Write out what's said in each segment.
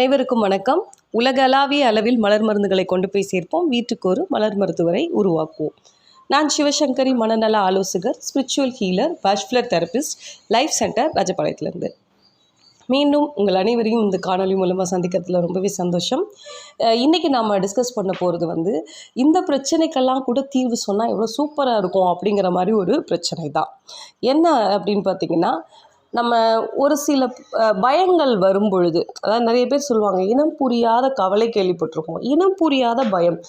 அனைவருக்கும் வணக்கம். உலகளாவிய அளவில் மலர் மருந்துகளை கொண்டு போய் சேர்ப்போம். வீட்டுக்கு ஒரு மலர் மருத்துவரை உருவாக்குவோம். நான் சிவசங்கரி, மனநல ஆலோசகர், spiritual healer, Bach flower therapist, life center, ராஜபாளையத்திலேருந்து. மீண்டும் உங்கள் அனைவரையும் இந்த காணொலி மூலமாக சந்திக்கிறதுல ரொம்பவே சந்தோஷம். இன்றைக்கி நாம் டிஸ்கஸ் பண்ண போகிறது இந்த பிரச்சனைக்கெல்லாம் கூட தீர்வு சொன்னால் எவ்வளோ சூப்பராக இருக்கும் அப்படிங்கிற மாதிரி ஒரு பிரச்சனை தான். என்ன அப்படின்னு பார்த்திங்கன்னா, நம்ம ஒரு சில பயங்கள் வரும் பொழுது, அதாவது நிறைய பேர் சொல்லுவாங்க, இனம் புரியாத கவலை கேள்விப்பட்டிருக்கோம். இனம் புரியாத பயம்,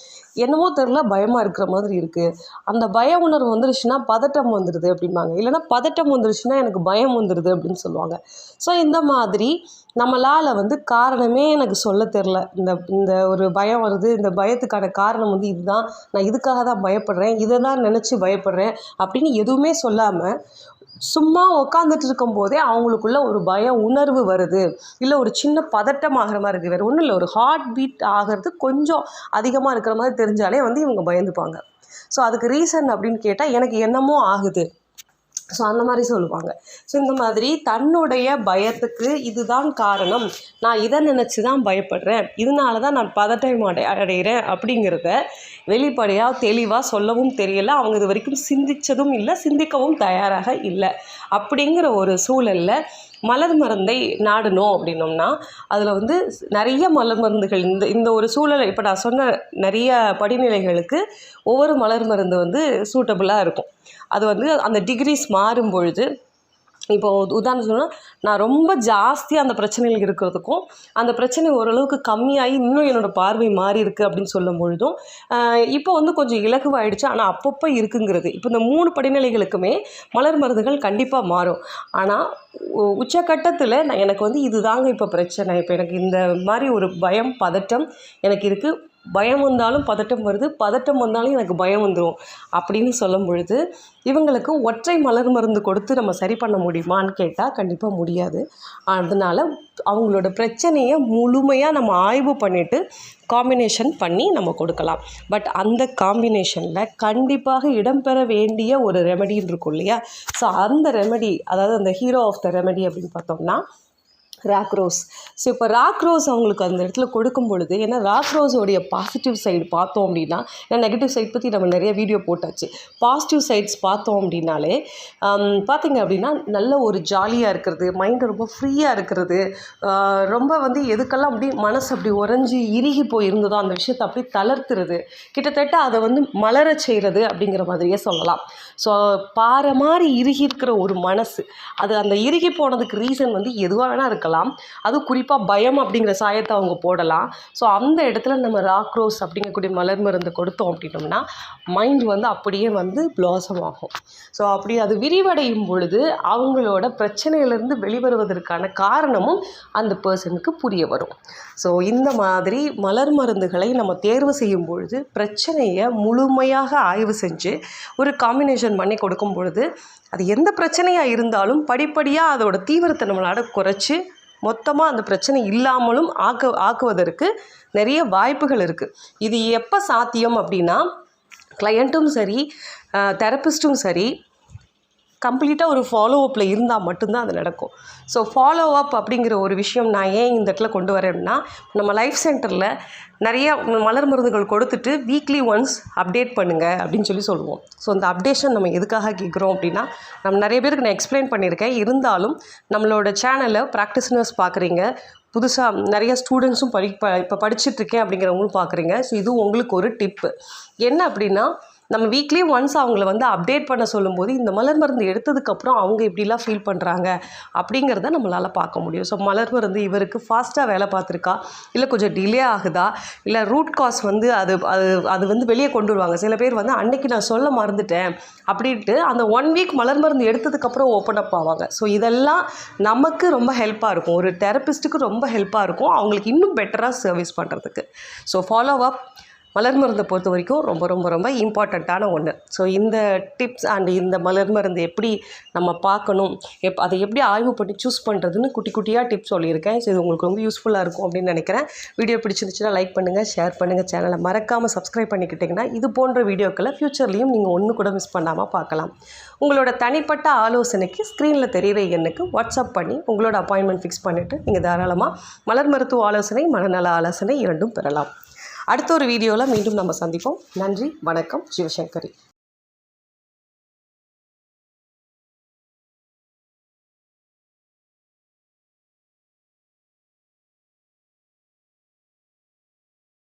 என்னமோ தெரில பயமாக இருக்கிற மாதிரி இருக்குது. அந்த பய உணர்வு வந்துருச்சுன்னா பதட்டம் வந்துடுது அப்படிம்பாங்க. இல்லைனா பதட்டம் வந்துருச்சுன்னா எனக்கு பயம் வந்துடுது அப்படின்னு சொல்லுவாங்க. ஸோ இந்த மாதிரி நம்மளால் காரணமே எனக்கு சொல்ல தெரில, இந்த ஒரு பயம் வருது, இந்த பயத்துக்கான காரணம் இதுதான், நான் இதுக்காக தான் பயப்படுறேன், இதை தான் நினச்சி பயப்படுறேன் அப்படின்னு எதுவுமே சொல்லாமல் சும்மா உட்காந்துட்டு இருக்கும்போதே அவங்களுக்குள்ள ஒரு பய உணர்வு வருது, இல்லை ஒரு சின்ன பதட்டம் ஆகிற மாதிரி இருக்குது, வேறு ஒன்றும் இல்லை, ஒரு ஹார்ட் பீட் ஆகிறது கொஞ்சம் அதிகமாக இருக்கிற மாதிரி தெரிஞ்சாலே இவங்க பயந்துப்பாங்க. ஸோ அதுக்கு ரீசன் அப்படின்னு கேட்டால் எனக்கு என்னமோ ஆகுது, ஸோ அந்த மாதிரி சொல்லுவாங்க. ஸோ இந்த மாதிரி தன்னுடைய பயத்துக்கு இதுதான் காரணம், நான் இதை நினச்சி தான் பயப்படுறேன், இதனால தான் நான் பதட்டம் அடைகிறேன் அப்படிங்கிறத வெளிப்படையாக தெளிவாக சொல்லவும் தெரியலை. அவங்க இது வரைக்கும் சிந்தித்ததும் இல்லை, சிந்திக்கவும் தயாராக இல்லை. அப்படிங்கிற ஒரு சூழலில் மலர் மருந்தை நாடணும் அப்படின்னோம்னா அதில் நிறைய மலர் மருந்துகள் இந்த ஒரு சூழலை இப்போ நான் சொன்ன நிறைய படிநிலைகளுக்கு ஒவ்வொரு மலர் மருந்து சூட்டபுளாக இருக்கும். அது அந்த டிகிரிஸ் மாறும் பொழுது, இப்போ உதாரணம் சொன்னால், நான் ரொம்ப ஜாஸ்தியாக அந்த பிரச்சனைகள் இருக்கிறதுக்கும் அந்த பிரச்சனை ஓரளவுக்கு கம்மியாகி இன்னும் என்னோடய பார்வை மாறி இருக்குது அப்படின்னு சொல்லும் பொழுதும் இப்போ கொஞ்சம் இலகுவாயிடுச்சு, ஆனால் அப்பப்போ இருக்குங்கிறது. இப்போ இந்த 3 படிநிலைகளுக்குமே மலர் மருந்துகள் கண்டிப்பாக மாறும். ஆனால் உச்சக்கட்டத்தில் எனக்கு இதுதாங்க இப்போ பிரச்சனை, இப்போ எனக்கு இந்த மாதிரி ஒரு பயம் பதட்டம் எனக்கு இருக்குது, பயம் வந்தாலும் பதட்டம் வருது, பதட்டம் வந்தாலும் எனக்கு பயம் வந்துடும் அப்படின்னு சொல்லும் பொழுது இவங்களுக்கு ஒற்றை மலர் மருந்து கொடுத்து நம்ம சரி பண்ண முடியுமான்னு கேட்டால் கண்டிப்பாக முடியாது. அதனால் அவங்களோட பிரச்சனையை முழுமையாக நம்ம ஆய்வு பண்ணிவிட்டு காம்பினேஷன் பண்ணி நம்ம கொடுக்கலாம். பட் அந்த காம்பினேஷனில் கண்டிப்பாக இடம்பெற வேண்டிய ஒரு ரெமெடின்னு இருக்கும் இல்லையா? ஸோ அந்த ரெமெடி, அதாவது அந்த ஹீரோ ஆஃப் த ரெமெடி அப்படின்னு பார்த்தோம்னா ராக் ரோஸ். ஸோ இப்போ ராக் ரோஸ் அவங்களுக்கு அந்த இடத்துல கொடுக்கும் பொழுது, ஏன்னா ராக் ரோஸோடைய பாசிட்டிவ் சைடு பார்த்தோம் அப்படின்னா, ஏன்னா நெகட்டிவ் சைட் பற்றி நம்ம நிறைய வீடியோ போட்டாச்சு, பாசிட்டிவ் சைட்ஸ் பார்த்தோம் அப்படின்னாலே பார்த்திங்க அப்படின்னா நல்ல ஒரு ஜாலியாக இருக்கிறது, மைண்டு ரொம்ப ஃப்ரீயாக இருக்கிறது, ரொம்ப எதுக்கெல்லாம் அப்படி மனசு அப்படி உறைஞ்சி இறுகி போயிருந்ததோ அந்த விஷயத்தை அப்படி தளர்த்துறது, கிட்டத்தட்ட அதை மலர செய்கிறது அப்படிங்கிற மாதிரியே சொல்லலாம். ஸோ பாறை மாதிரி இறுகி இருக்கிற ஒரு மனசு, அது அந்த இறுகி போனதுக்கு ரீசன் எதுவாக வேணால் இருக்கலாம். அது குறிப்பாக பயம் அப்படிங்கிற சாயத்தை அவங்க போடலாம். ஸோ அந்த இடத்துல நம்ம ராக் ரோஸ் அப்படிங்கக்கூடிய மலர் மருந்து கொடுத்தோம் அப்படின்னோம்னா மைண்ட் அப்படியே பிளாசம் ஆகும். ஸோ அப்படி அது விரிவடையும் பொழுது அவங்களோட பிரச்சனையிலேருந்து வெளிவருவதற்கான காரணமும் அந்த பர்சனுக்கு புரிய வரும். ஸோ இந்த மாதிரி மலர் மருந்துகளை நம்ம தேர்வு செய்யும் பொழுது பிரச்சனையை முழுமையாக ஆய்வு செஞ்சு ஒரு காம்பினேஷன் பண்ணி கொடுக்கும் பொழுது அது எந்த பிரச்சனையாக இருந்தாலும் படிப்படியாக அதோட தீவிரத்தை நம்மளால் குறைச்சி மொத்தமாக அந்த பிரச்சனை இல்லாமலும் ஆக்குவதற்கு நிறைய வாய்ப்புகள் இருக்குது. இது எப்போ சாத்தியம் அப்படின்னா, கிளையண்ட்டும் சரி தெரபிஸ்ட்டும் சரி கம்ப்ளீட்டாக ஒரு ஃபாலோ அப்பில் இருந்தால் மட்டும்தான் அது நடக்கும். ஸோ ஃபாலோ அப் அப்படிங்கிற ஒரு விஷயம் நான் ஏன் இந்த இடத்துல கொண்டு வரேன்னா, நம்ம லைஃப் சென்டரில் நிறைய மலர் மருந்துகள் கொடுத்துட்டு வீக்லி ஒன்ஸ் அப்டேட் பண்ணுங்கள் அப்படின்னு சொல்லுவோம். ஸோ அந்த அப்டேஷன் நம்ம எதுக்காக கேட்குறோம் அப்படின்னா, நம்ம நிறைய பேருக்கு நான் எக்ஸ்பிளைன் பண்ணியிருக்கேன், இருந்தாலும் நம்மளோட சேனலில் ப்ராக்டிஸ்னர்ஸ் பார்க்குறீங்க, புதுசாக நிறைய ஸ்டூடெண்ட்ஸும் இப்போ படிச்சுட்ருக்கேன் அப்படிங்கிறவங்களும் பார்க்குறீங்க. ஸோ இது உங்களுக்கு ஒரு டிப்பு என்ன அப்படின்னா, நம்ம வீக்லி ஒன்ஸ் அவங்கள அப்டேட் பண்ண சொல்லும்போது இந்த மலர் மருந்து எடுத்ததுக்கப்புறம் அவங்க எப்படிலாம் ஃபீல் பண்ணுறாங்க அப்படிங்கிறத நம்மளால் பார்க்க முடியும். ஸோ மலர் மருந்து இவருக்கு ஃபாஸ்ட்டாக வேலை பார்த்துருக்கா, இல்லை கொஞ்சம் டிலே ஆகுதா, இல்லை ரூட் காஸ் அது வெளியே கொண்டு வருவாங்க. சில பேர் அன்னைக்கு நான் சொல்ல மறந்துட்டேன் அப்படின்ட்டு அந்த 1 வீக் மலர் மருந்து எடுத்ததுக்கப்புறம் ஓப்பன் அப் ஆவாங்க. ஸோ இதெல்லாம் நமக்கு ரொம்ப ஹெல்ப்பாக இருக்கும், ஒரு தெரபிஸ்ட்டுக்கு ரொம்ப ஹெல்ப்பாக இருக்கும், அவங்களுக்கு இன்னும் பெட்டராக சர்வீஸ் பண்ணுறதுக்கு. ஸோ ஃபாலோ அப் மலர் மருந்தை பொறுத்த வரைக்கும் ரொம்ப ரொம்ப ரொம்ப இம்பார்ட்டண்ட்டான ஒன்று. ஸோ இந்த டிப்ஸ் அண்ட் இந்த மலர் மருந்து எப்படி நம்ம பார்க்கணும், அதை எப்படி ஆய்வு பண்ணி சூஸ் பண்ணுறதுன்னு குட்டி குட்டியாக டிப்ஸ் சொல்லியிருக்கேன். ஸோ இது உங்களுக்கு ரொம்ப யூஸ்ஃபுல்லாக இருக்கும் அப்படின்னு நினைக்கிறேன். வீடியோ பிடிச்சிருந்துச்சுன்னா லைக் பண்ணுங்கள், ஷேர் பண்ணுங்கள், சேனலை மறக்காமல் சப்ஸ்கிரைப் பண்ணிக்கிட்டிங்கன்னா இது போன்ற வீடியோக்களை ஃப்யூச்சர்லேயும் நீங்கள் ஒன்று கூட மிஸ் பண்ணாமல் பார்க்கலாம். உங்களோட தனிப்பட்ட ஆலோசனைக்கு ஸ்க்ரீனில் தெரிகிற எண்ணுக்கு வாட்ஸ்அப் பண்ணி உங்களோட அப்பாயின்மெண்ட் ஃபிக்ஸ் பண்ணிவிட்டு நீங்கள் தாராளமாக மலர் மருத்துவ ஆலோசனை, மனநல ஆலோசனை இரண்டும் பெறலாம். அடுத்த ஒரு வீடியோவில் மீண்டும் நம்ம சந்திப்போம். நன்றி, வணக்கம். சிவசங்கரி.